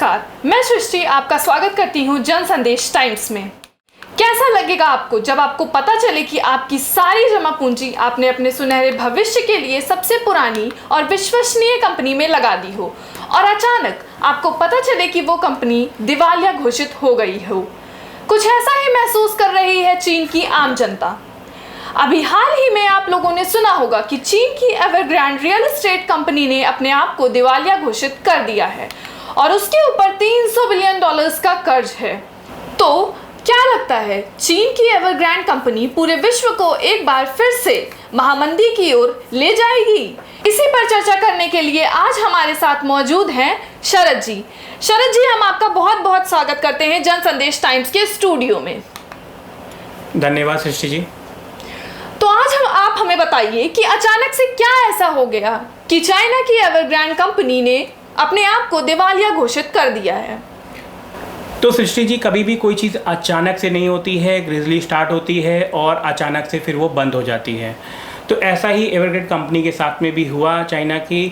नमस्कार, मैं सृष्टि आपका स्वागत करती हूँ जन संदेश टाइम्स में। कैसा लगेगा आपको जब आपको पता चले कि आपकी सारी जमा पूंजी आपने अपने सुनहरे भविष्य के लिए सबसे पुरानी और विश्वसनीय कंपनी में लगा दी हो और अचानक आपको पता चले कि वो कंपनी दिवालिया घोषित हो गई हो। कुछ ऐसा ही महसूस कर रही है चीन की आम जनता। अभी हाल ही में आप लोगों ने सुना होगा कि चीन की एवरग्रांड रियल एस्टेट कंपनी ने अपने आप को दिवालिया घोषित कर दिया है और उसके ऊपर $300 बिलियन का कर्ज है। तो क्या लगता है, चीन की एवरग्रांड कंपनी पूरे विश्व को एक बार फिर से महामंदी की ओर ले जाएगी? इसी पर चर्चा करने के लिए आज हमारे साथ मौजूद हैं शरद जी। शरद जी, हम आपका बहुत बहुत स्वागत करते हैं जन संदेश टाइम्स के स्टूडियो में। धन्यवाद सृष्टि जी। तो आज आप हमें बताइए कि अचानक से क्या ऐसा हो गया कि चाइना की एवरग्रांड कंपनी ने अपने आप को दिवालिया घोषित कर दिया है। तो सृष्टि जी, कभी भी कोई चीज़ अचानक से नहीं होती है, ग्रेजुअली स्टार्ट होती है और अचानक से फिर वो बंद हो जाती है। तो ऐसा ही एवरग्रांड कंपनी के साथ में भी हुआ। चाइना की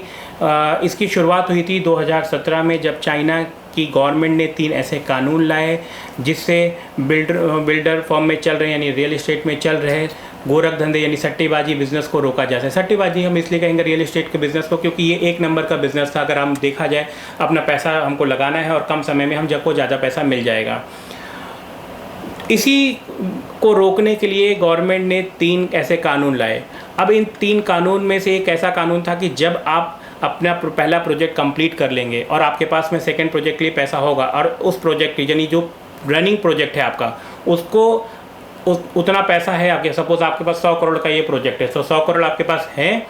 इसकी शुरुआत हुई थी 2017 में, जब चाइना की गवर्नमेंट ने 3 ऐसे कानून लाए जिससे बिल्डर फॉर्म में चल रहे यानी रियल एस्टेट में चल रहे गोरख धंधे यानी सट्टेबाजी बिजनेस को रोका जा सके। सट्टेबाजी हम इसलिए कहेंगे रियल एस्टेट के बिजनेस को क्योंकि ये एक नंबर का बिजनेस था। अगर हम देखा जाए, अपना पैसा हमको लगाना है और कम समय में हम को ज़्यादा पैसा मिल जाएगा। इसी को रोकने के लिए गवर्नमेंट ने 3 ऐसे कानून लाए। अब इन 3 कानून में से एक ऐसा कानून था कि जब आप अपना पहला प्रोजेक्ट कंप्लीट कर लेंगे और आपके पास में सेकंड प्रोजेक्ट के लिए पैसा होगा और उस प्रोजेक्ट यानी जो रनिंग प्रोजेक्ट है आपका, उसको उतना पैसा है आपके, सपोज आपके पास 100 करोड़ का ये प्रोजेक्ट है, तो 100 करोड़ आपके पास है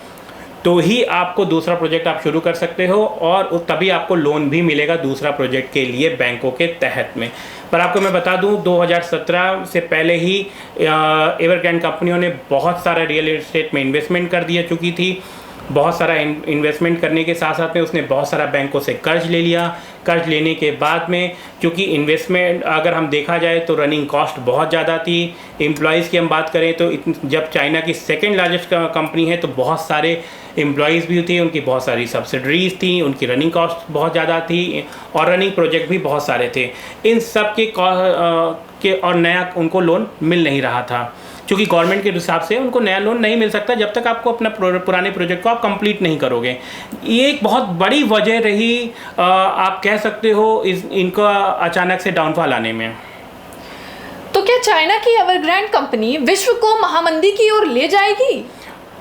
तो ही आपको दूसरा प्रोजेक्ट आप शुरू कर सकते हो और तभी आपको लोन भी मिलेगा दूसरा प्रोजेक्ट के लिए बैंकों के तहत में। पर आपको मैं बता दूं, 2017 से पहले ही एवरग्रांड कंपनियों ने बहुत सारा रियल एस्टेट में इन्वेस्टमेंट कर दिया चुकी थी। बहुत सारा इन्वेस्टमेंट करने के साथ साथ में उसने बहुत सारा बैंकों से कर्ज ले लिया। कर्ज लेने के बाद में, क्योंकि इन्वेस्टमेंट अगर हम देखा जाए तो रनिंग कॉस्ट बहुत ज़्यादा थी। एम्प्लॉयज़ की हम बात करें तो जब चाइना की सेकंड लार्जेस्ट कंपनी है तो बहुत सारे एम्प्लॉयज़ भी थी, उनकी बहुत सारी सब्सिडरीज थी, उनकी रनिंग कॉस्ट बहुत ज़्यादा थी और रनिंग प्रोजेक्ट भी बहुत सारे थे। इन सब के और नया उनको लोन मिल नहीं रहा था क्योंकि गवर्नमेंट के हिसाब से उनको नया लोन नहीं मिल सकता जब तक आपको अपना पुराने प्रोजेक्ट को आप कंप्लीट नहीं करोगे। ये एक बहुत बड़ी वजह रही, आप कह सकते हो, इनका अचानक से डाउनफॉल आने में। तो क्या चाइना की एवरग्रांड कंपनी विश्व को महामंदी की ओर ले जाएगी?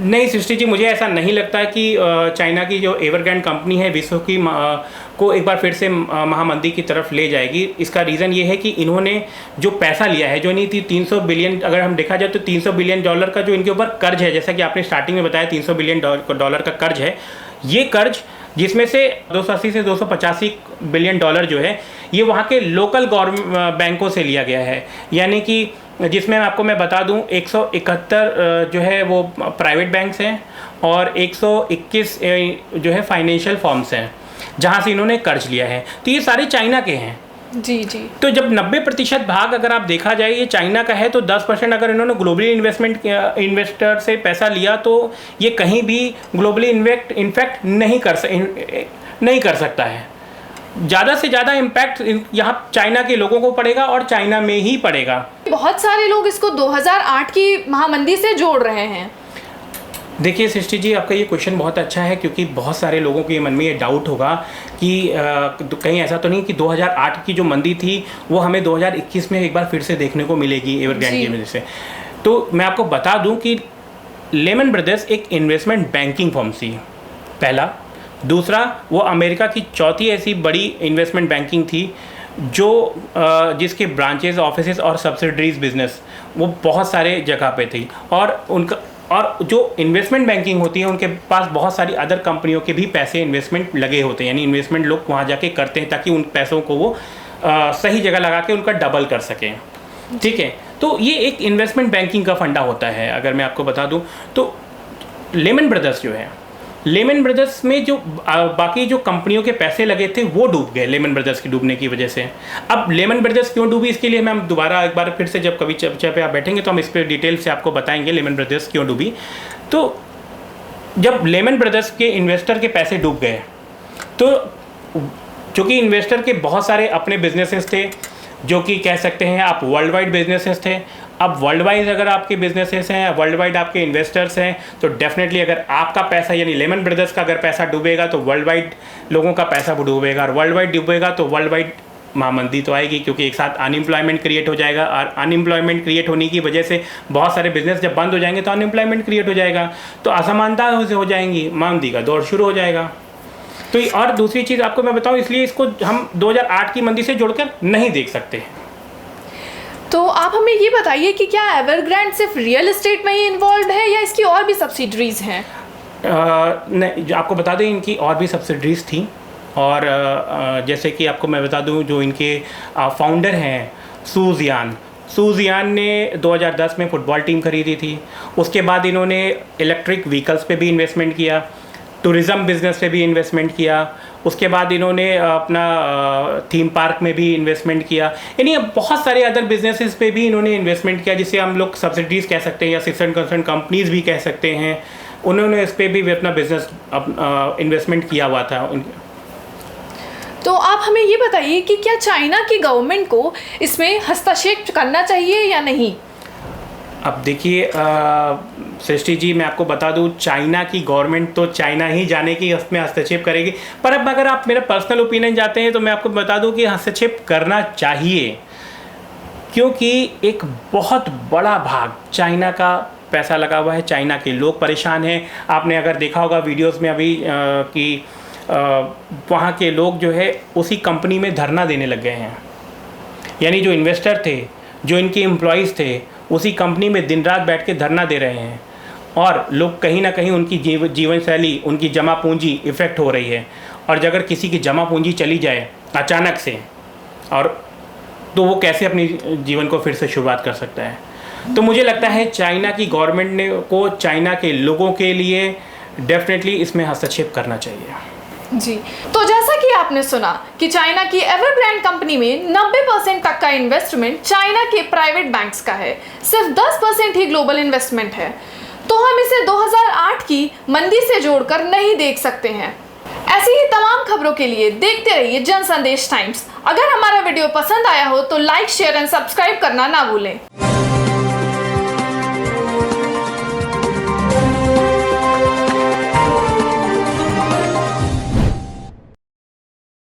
नहीं सृष्टि जी, मुझे ऐसा नहीं लगता कि चाइना की जो एवरग्रांड कंपनी है विश्व की को एक बार फिर से महामंदी की तरफ ले जाएगी। इसका रीज़न ये है कि इन्होंने जो पैसा लिया है, जो नहीं थी 300 बिलियन, अगर हम देखा जाए तो $300 बिलियन का जो इनके ऊपर कर्ज है, जैसा कि आपने स्टार्टिंग में बताया $300 बिलियन का कर्ज है। ये कर्ज जिसमें से 280 से 285 बिलियन डॉलर जो है ये वहाँ के लोकल गवर्नमेंट बैंकों से लिया गया है, यानी कि जिसमें आपको मैं बता दूं 171 जो है वो प्राइवेट बैंक्स हैं और 121 जो है फाइनेंशियल फर्म्स हैं जहां से इन्होंने कर्ज लिया है। तो ये सारे चाइना के हैं। जी जी। तो जब 90% भाग अगर आप देखा जाए ये चाइना का है, तो 10% अगर इन्होंने ग्लोबली इन्वेस्टर से पैसा लिया तो ये कहीं भी ग्लोबली इन्फेक्ट नहीं कर सकता है। ज़्यादा से ज़्यादा इम्पैक्ट यहाँ चाइना के लोगों को पड़ेगा और चाइना में ही पड़ेगा। बहुत सारे लोग इसको 2008 की महामंदी से जोड़ रहे हैं। देखिए सृष्टि जी, आपका ये क्वेश्चन बहुत अच्छा है क्योंकि बहुत सारे लोगों के मन में ये डाउट होगा कि कहीं ऐसा तो नहीं कि 2008 की जो मंदी थी वो हमें 2021 में एक बार फिर से देखने को मिलेगी एवरग्रांड की वजह से। तो मैं आपको बता दूं कि लेमन ब्रदर्स एक इन्वेस्टमेंट बैंकिंग फर्म थी, पहला। दूसरा, वो अमेरिका की चौथी ऐसी बड़ी इन्वेस्टमेंट बैंकिंग थी जो जिसके ब्रांचेस, ऑफिसेज और सब्सिडरीज बिजनेस वो बहुत सारे जगह पे थी और जो इन्वेस्टमेंट बैंकिंग होती है उनके पास बहुत सारी अदर कंपनियों के भी पैसे इन्वेस्टमेंट लगे होते हैं, यानी इन्वेस्टमेंट लोग वहाँ जाके करते हैं ताकि उन पैसों को वो सही जगह लगा के उनका डबल कर सकें। ठीक है, तो ये एक इन्वेस्टमेंट बैंकिंग का फंडा होता है। अगर मैं आपको बता दूं तो लेमन ब्रदर्स जो है, लेमन ब्रदर्स में जो बाकी जो कंपनियों के पैसे लगे थे वो डूब गए लेमन ब्रदर्स की डूबने की वजह से। अब लेमन ब्रदर्स क्यों डूबी, इसके लिए मैं दोबारा एक बार फिर से जब कभी चर्चा पे आप बैठेंगे तो हम इस पर डिटेल से आपको बताएंगे लेमन ब्रदर्स क्यों डूबी। तो जब लेमन ब्रदर्स के इन्वेस्टर के पैसे डूब गए तो चूँकि इन्वेस्टर के बहुत सारे अपने बिजनेसेस थे, जो कि कह सकते हैं आप वर्ल्ड वाइड बिजनेसेस थे। अब वर्ल्ड वाइड अगर आपके बिजनेसेस हैं, वर्ल्ड वाइड आपके इन्वेस्टर्स हैं, तो डेफिनेटली अगर आपका पैसा यानी लेमन ब्रदर्स का अगर पैसा डूबेगा तो वर्ल्ड वाइड लोगों का पैसा डूबेगा, और वर्ल्ड वाइड डूबेगा तो वर्ल्ड वाइड महामंदी तो आएगी, क्योंकि एक साथ अनएम्प्लॉयमेंट क्रिएट हो जाएगा, और अनएम्प्लॉयमेंट क्रिएट होने की वजह से बहुत सारे बिजनेस जब बंद हो जाएंगे तो अनएम्प्लॉयमेंट क्रिएट हो जाएगा, तो असमानता हो जाएंगी, मंदी का दौर शुरू हो जाएगा। तो और दूसरी चीज़ आपको मैं बताऊं, इसलिए इसको हम 2008 की मंदी से जोड़कर नहीं देख सकते। तो आप हमें ये बताइए कि क्या एवरग्रांड सिर्फ रियल एस्टेट में ही इन्वॉल्व है या इसकी और भी सब्सिडरीज हैं? नहीं, जो आपको बता दें इनकी और भी सब्सिडरीज थी, और जैसे कि आपको मैं बता दूं जो इनके फाउंडर हैं सूजियान ने 2010 में फ़ुटबॉल टीम खरीदी थी। उसके बाद इन्होंने इलेक्ट्रिक व्हीकल्स पे भी इन्वेस्टमेंट किया, टूरिज़्म बिजनेस पे भी इन्वेस्टमेंट किया, उसके बाद इन्होंने अपना थीम पार्क में भी इन्वेस्टमेंट किया, यानी बहुत सारे अदर बिजनेसेस पे भी इन्होंने इन्वेस्टमेंट किया, जिसे हम लोग सब्सिडीज़ कह सकते हैं या सिस्टर कंसर्न कंपनीज़ भी कह सकते हैं। उन्होंने इस पर भी अपना बिजनेस इन्वेस्टमेंट किया हुआ था। तो आप हमें ये बताइए कि क्या चाइना की गवर्नमेंट को इसमें हस्तक्षेप करना चाहिए या नहीं? अब देखिए सृष्टि जी, मैं आपको बता दूं, चाइना की गवर्नमेंट तो चाइना ही जाने की इसमें हस्तक्षेप करेगी, पर अब अगर आप मेरा पर्सनल ओपिनियन चाहते हैं तो मैं आपको बता दूं कि हस्तक्षेप करना चाहिए, क्योंकि एक बहुत बड़ा भाग चाइना का पैसा लगा हुआ है, चाइना के लोग परेशान हैं। आपने अगर देखा होगा वीडियोस में अभी कि वहाँ के लोग जो है उसी कंपनी में धरना देने लग गए हैं, यानी जो इन्वेस्टर थे, जो इनके एम्प्लॉयज़ थे, उसी कंपनी में दिन रात बैठ के धरना दे रहे हैं, और लोग कहीं ना कहीं उनकी जीवन शैली, उनकी जमा पूंजी इफ़ेक्ट हो रही है। और अगर किसी की जमा पूंजी चली जाए अचानक से, और तो वो कैसे अपनी जीवन को फिर से शुरुआत कर सकता है। तो मुझे लगता है चाइना की गवर्नमेंट ने को चाइना के लोगों के लिए डेफिनेटली इसमें हस्तक्षेप करना चाहिए। जी, तो जैसा कि आपने सुना कि चाइना की एवरग्रांड कंपनी में 90% तक का इन्वेस्टमेंट चाइना के प्राइवेट बैंक्स का है, सिर्फ 10% ही ग्लोबल इन्वेस्टमेंट है, तो हम इसे 2008 की मंदी से जोड़कर नहीं देख सकते हैं। ऐसी ही तमाम खबरों के लिए देखते रहिए जन संदेश टाइम्स। अगर हमारा वीडियो पसंद आया हो तो लाइक, शेयर एंड सब्सक्राइब करना ना भूलें।